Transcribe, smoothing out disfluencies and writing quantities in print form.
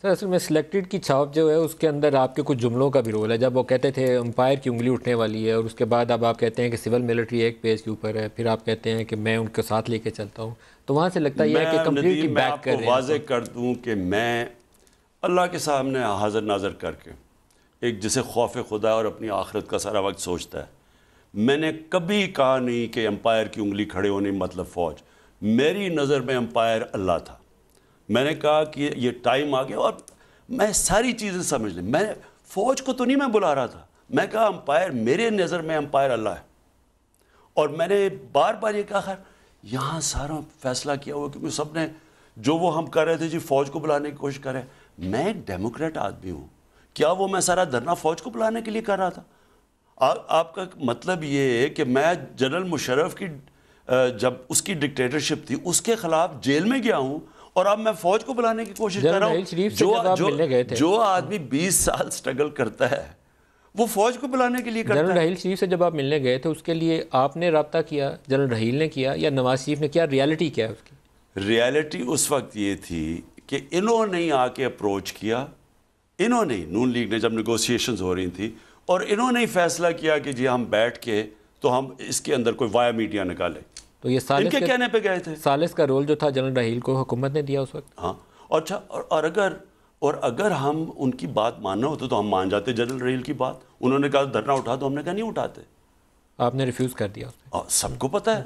سر اصل میں سلیکٹڈ کی چھاپ جو ہے اس کے اندر آپ کے کچھ جملوں کا بھی رول ہے. جب وہ کہتے تھے امپائر کی انگلی اٹھنے والی ہے، اور اس کے بعد اب آپ کہتے ہیں کہ سول ملٹری ایک پیج کے اوپر ہے، پھر آپ کہتے ہیں کہ میں ان کے ساتھ لے کے چلتا ہوں، تو وہاں سے لگتا یہ ہے کہ کمپلیٹلی میں بیک آپ کر کو رہے ہیں. واضح کر دوں کہ میں اللہ کے سامنے حاضر ناظر کر کے ایک جسے خوف خدا اور اپنی آخرت کا سارا وقت سوچتا ہے، میں نے کبھی کہا نہیں کہ امپائر کی انگلی کھڑے ہونے مطلب فوج. میری نظر میں امپائر اللہ تھا. میں نے کہا کہ یہ ٹائم آ گیا اور میں ساری چیزیں سمجھ لیں. میں فوج کو تو نہیں میں بلا رہا تھا، میں کہا امپائر، میرے نظر میں امپائر اللہ ہے. اور میں نے بار بار یہ کہا، خیر یہاں سارا فیصلہ کیا ہوا کیونکہ سب نے جو وہ ہم کر رہے تھے جی فوج کو بلانے کی کوشش کر رہے ہیں. میں ایک ڈیموکریٹ آدمی ہوں، کیا وہ میں سارا دھرنا فوج کو بلانے کے لیے کر رہا تھا؟ آپ کا مطلب یہ ہے کہ میں جنرل مشرف کی جب اس کی ڈکٹیٹرشپ تھی اس کے خلاف جیل میں گیا ہوں، اور اب میں فوج کو بلانے کی کوشش کر رہا جنرل شریف سے جب آپ ملنے گئے تھے، ہوں. جو آدمی 20 سال سٹرگل کرتا ہے وہ فوج کو بلانے کے لیے کرتا ہے. جنرل رحیل شریف سے جب آپ ملنے گئے تھے اس کے لیے آپ نے رابطہ کیا، جنرل رحیل نے کیا، یا نواز شریف نے کیا؟ ریالٹی کیا ہے اس کی؟ ریالٹی اس وقت یہ تھی کہ انہوں نے آ کے اپروچ کیا، انہوں نے نون لیگ نے جب نیگوسیشنز ہو رہی تھی، اور انہوں نے فیصلہ کیا کہ جی ہم بیٹھ کے تو ہم اس کے اندر کوئی وایا میڈیا نکالیں. تو یہ ان کے کہنے پہ گئے تھے. ثالث کا رول جو تھا جنرل رحیل کو حکومت نے دیا اس وقت. ہاں، اور اگر ہم ان کی بات ماننا ہوتا تو ہم مان جاتے جنرل رحیل کی بات. انہوں نے کہا دھرنا اٹھا، تو ہم نے کہا نہیں اٹھاتے. آپ نے ریفیوز کر دیا اس پہ. سب کو پتہ ہے.